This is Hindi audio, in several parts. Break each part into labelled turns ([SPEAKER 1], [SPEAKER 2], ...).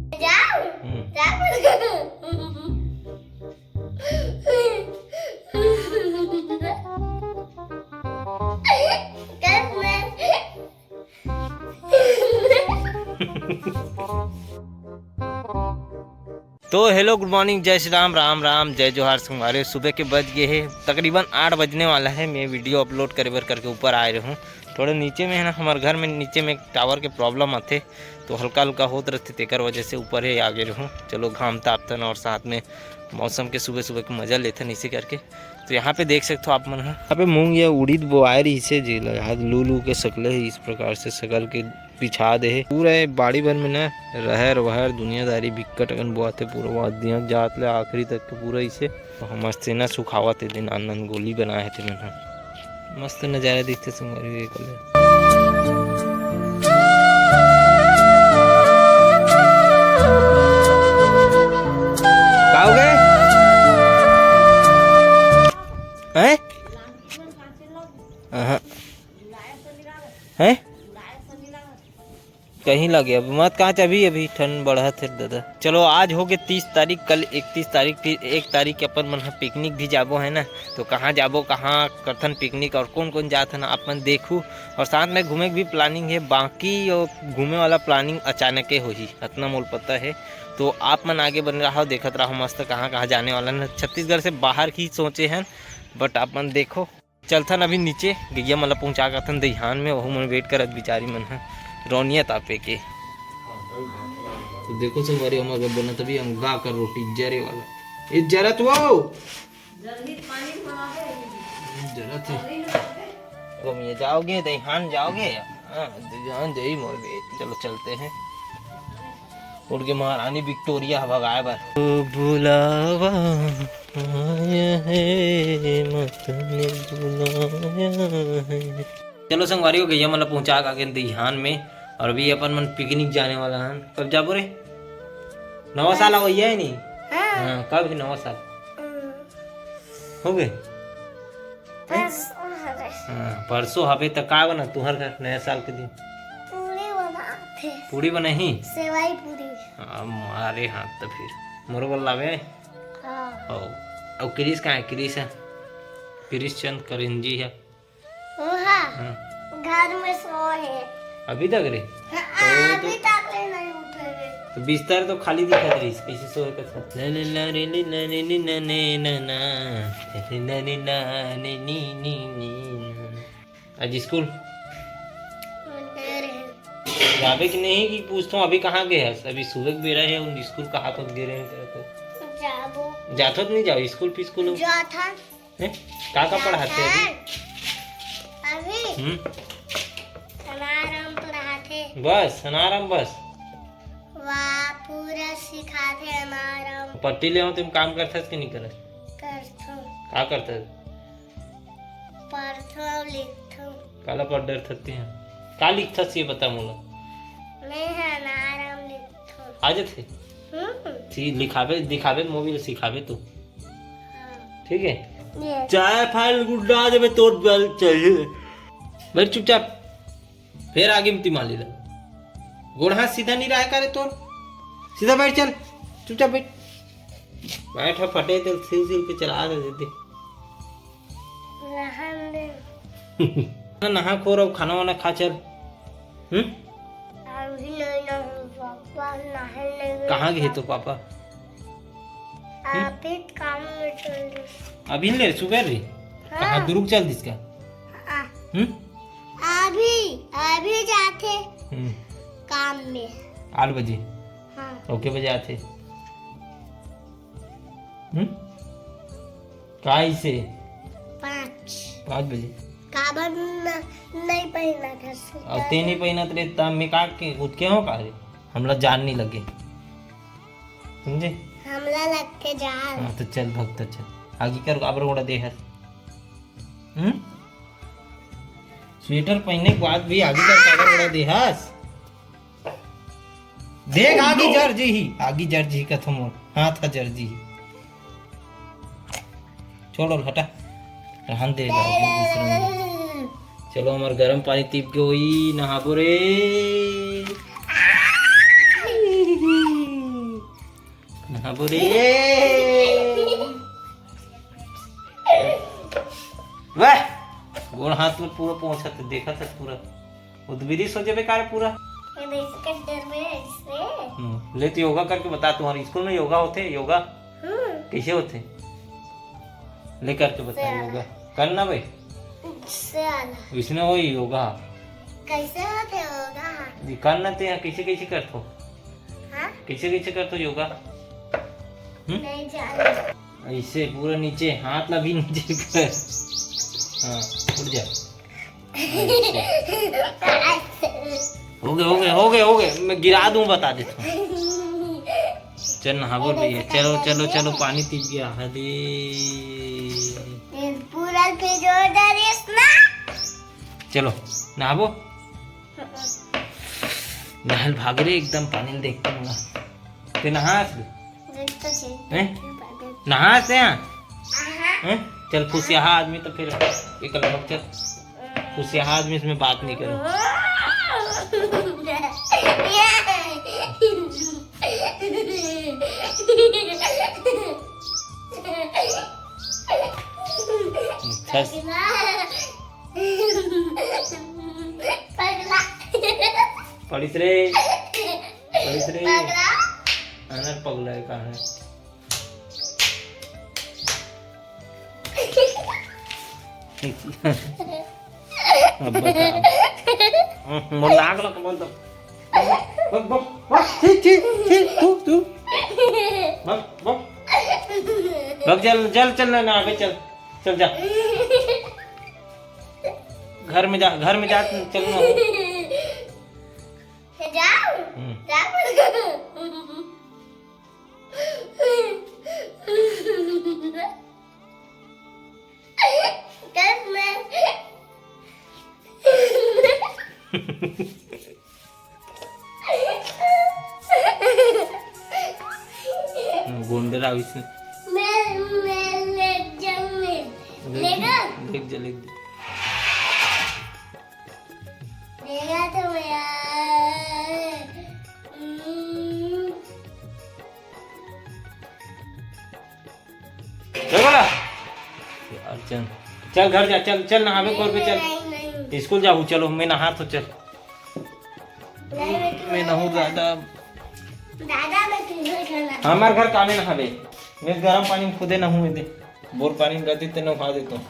[SPEAKER 1] तो हेलो गुड मॉर्निंग, जय श्री राम, राम राम, जय जोहार। हमारे सुबह के बज गए हैं, तकरीबन 8 बजने वाला है। मैं वीडियो अपलोड करके ऊपर आए रहा हूँ। थोड़े नीचे में है ना, हमारे घर में नीचे में टावर के प्रॉब्लम आते, तो हल्का हल्का होते रहते, तेकर वजह से ऊपर ही आगे रहूँ। चलो घाम तापतन और साथ में मौसम के सुबह सुबह का मजा लेते इसी करके। तो यहाँ पे देख सकते हो आप मन, यहाँ पे मूंग या उड़ीद बोआए रही से जी लू लू के सकले है, इस प्रकार से सकल के बिछा दे है पूरा बाड़ी भर में न रहर वहर दुनियादारी बिकट अगन बोआते पूरा वादियाँ जात ले आखिरी तक के पूरा इसे। तो मस्त ना सुखावत है दिन आनंद गोली बनाए थे मैंने, मस्त नज़ारा दिखते संगवारी कल। हैं हैं कहीं लगे अब मत कहाँ अभी ठंड बढ़ा थे दादा। चलो आज हो गए 30 तारीख, कल 31 तारीख, फिर 1 तारीख के अपन मन पिकनिक भी जाबो है ना। तो कहाँ जाबो, कहाँ करथन पिकनिक और कौन कौन जात है ना अपन देखूँ। और साथ में घूमे की भी प्लानिंग है, बाकी और घूमे वाला प्लानिंग अचानक ही होही, इतना मोल पता है। तो आप मन आगे बन रहा हो, देखत रहो मस्त कहाँ कहाँ जाने वाला है। छत्तीसगढ़ से बाहर ही सोचे हैं, बट आप मन देखो चलथन अभी नीचे गैया मतलब पहुँचा करथन दहिहान में, वह मन वेट करत बिचारी मन है रोनिया तापे के। तो देखो सब वारी हमारे बना तभी अंगा कर रोटी जरे वाला ये जरत वो जरत है। तुम ये जाओगे दहिहान जाओगे, हाँ दहिहान दही मोर बेटी। चलो चलते हैं। उड़ के महारानी विक्टोरिया भगाए बार बुलावा आया है मतने बुलाया है। चलो संगवारी हो गैया मतलब पहुंचा के दहिहान में, और अभी अपन मन पिकनिक जाने वाला है। कब जाबो रे? नवा साल आवैया है नहीं? हाँ कब है नवा साल? हो गए हाँ परसों हवे। तो का बना तुहर घर नया साल के दिन? पूरी बना ही सेवाई पूरी। हाँ मारे हाथ तो फिर मोर बोल लावे। हाँ और क्रिस कहाँ है? क्रिस है क्रिस चंद करंजी है घर में सो है अभी तक रे। अभी तक नहीं उठे तो बिस्तर तो खाली दिखा रही, कैसे सोए का था? आज स्कूल जाबे कि नहीं कि पूछता हूँ अभी कहाँ गए हैं? अभी सुबह के बेरा है, उन स्कूल कहाँ तक गए रहे हैं? जाबो जातो तो नहीं जाओ स्कूल पे स्कूल जाता है का पढ़ाते अभी सनाराम पढ़ाते बस सनाराम बस वाह पूरा सिखाते हमारा। पट्टी ले तुम काम करता कि नहीं करत? का करता? पढ़थो लिखथो। काला पढ़ डर थती हैं का लिखता ये बता मोला। मैं सनाराम लिखथो आज थे सी लिखावे दिखावे मोबाइल सिखावे तू। ठीक है चाय फाइल गुड्डा देवे तोड़ बल चाहिए बैठ चुपचाप। फिर आगे मती माली ला गोड़ हाथ सीधा नहीं रहा करे तोड़, सीधा बैठ चल चुपचाप बैठ बैठ फटे तो सिल सिल के चला दे नहा खोर और खाना वाना खा चल। कहाँ गए तो पापा? अभी काम में चल अभी ले सुबह रे। कहाँ दुरुक चल दिसका? अभी जाते काम में 8 बजे। हाँ ओके बजे आते काई से 5 बजे काबर नहीं पहना था और ते नहीं पहना तेरे तब में का के उठ के हो का रे हमला जान नहीं लगे समझे हमला लग के जा। हाँ तो चल भक्त चल आगे कर आबर उड़ा दे है। स्वेटर पहनने के बाद भी आगे कर आबर उड़ा दे हस देख आगे जर्जी का थमो हाथ का जर्जी छोड़ो हटा रहन दे चलो हमारे गर्म पानी तीप के वही नहाबो रे अब रे वाह गोड़ हाथ में पूरा पहुंचा था, देखा था पूरा उद्विरी सो जावे कार पूरा। ले तो योगा करके बता, तुम्हारे स्कूल में योगा होते? योगा कैसे होते? ले करके बता योगा करना भाई। इसमें वही योगा
[SPEAKER 2] कैसे होते होगा
[SPEAKER 1] करना तो यहाँ कैसे कैसे करते हो? कैसे कैसे करते हो योगा?
[SPEAKER 2] नहीं जानते।
[SPEAKER 1] ऐसे पूरा नीचे हाथ ला भी नीचे कर, हाँ उठ जा। हो गए मैं गिरा दूं, बता देता हूँ। चल नहा बोल रही है, चलो चलो चलो पानी पी गया। अरे
[SPEAKER 2] पूरा ना
[SPEAKER 1] चलो नहाबो। नहल भाग रहे एकदम पानी देखते हैं। ते नहा नहा से हैं? चल खुशियाहा आदमी तो फिर एक लगभग चल खुशियाहा आदमी इसमें बात नहीं करो। पढ़ित रे अनर पगला है कहाँ है? अब बता मोर लाग लग बोल दो बक बक बक ठीक तू बक बक बक चल ना आगे चल जा घर में जा चलना हो गोंडरा इसने देख जा चल घर जा, चल नहावे कोर पे चल, स्कूल जाऊँ। चलो मैं नहा तो चल, मैं नहूँ दादा हमारे घर कामे नहावे, मैं गर्म पानी में खुदे नहूँ दे, बोर पानी में रहती तो नहा देता हूँ।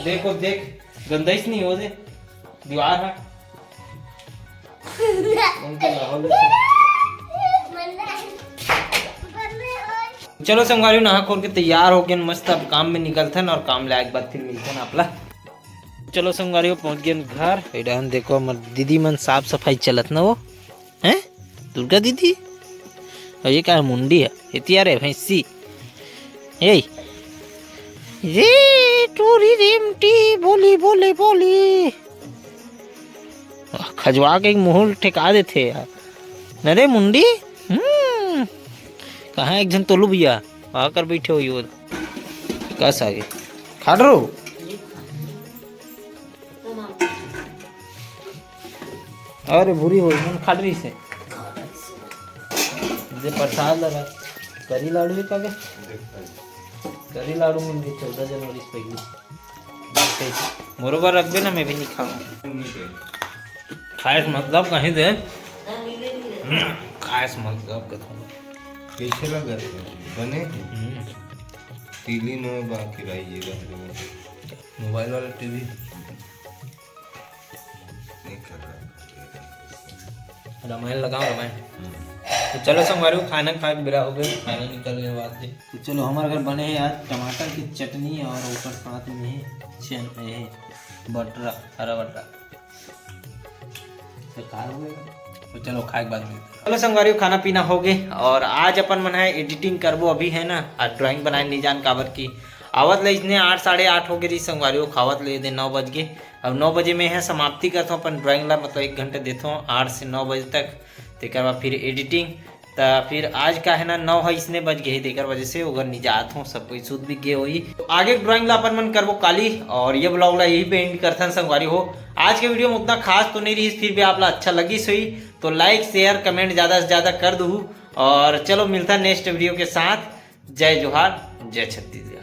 [SPEAKER 1] देखो देख गंदाइश नहीं हो दे दीवार है उनके लाहौल। चलो संगवारी नहा खोल के तैयार हो गए मस्त, अब काम में निकलते हैं और काम लायक बाद फिर मिलते हैं आपला। चलो संगवारी पहुंच गए घर। इधर देखो हमार दीदी मन साफ सफाई चलत ना वो हैं दुर्गा दीदी। और ये क्या मुंडी है इतनी यार भैंसी ये टूरी रेमटी बोली बोले बोली खजवा के मुंह ठेका देते यार। नरे मुंडी कहाँ एक जन तोलू भैया आकर बैठे हो यो कस आगे खाड़ रो अरे बुरी हो मन खाड़ रही से दे प्रसाद लगा करी लाडू भी का करी लाडू में 14 जनवरी से पहले बरोबर रख दे ना, मैं भी नहीं खाऊंगा। खास मतलब कहीं दे खास मतलब कथूँ
[SPEAKER 3] कैसे लगा बने टीली नो बाकी रहिएगा
[SPEAKER 1] मोबाइल वाला टीवी
[SPEAKER 3] नहीं कर रहा
[SPEAKER 1] रामायण लगाओ रामायण। तो चलो संगवारी खाना खा के बिरा हो गए, खाना निकलने बाद से तो चलो हमारे घर बने हैं आज टमाटर की चटनी और ऊपर साथ में है बटरा हरा बटरा हो गया। तो चलो खाए के बाद में चलो संगवारी खाना पीना हो गए और आज अपन मन है एडिटिंग करबो अभी है ना। आज ड्राइंग बनाए नहीं जान काबर की आवत ले इसने 8 साढ़े 8 हो गए संगवारी खावत ले दे 9 बज गए। अब 9 बजे में है समाप्ति करता हूँ अपन ड्राइंग ला, मतलब 1 घंटे देता हूँ 8 से 9 बजे तक। तेकर बाद फिर एडिटिंग तो फिर आज का है ना 9 है इसने बज गए तेकर वजह से उगर निजात हूँ सब कोई सूद भी गए हुई। आगे ड्राइंग ला अपन मन करबो काली और ये ब्लॉग ला यही पे एंड करथन संगवारी हो। आज के वीडियो में उतना खास तो नहीं रही, फिर भी आप ला अच्छा लगी सही तो लाइक शेयर कमेंट ज़्यादा से ज़्यादा कर दूँ। और चलो मिलता नेक्स्ट वीडियो के साथ। जय जोहार, जय छत्तीसगढ़।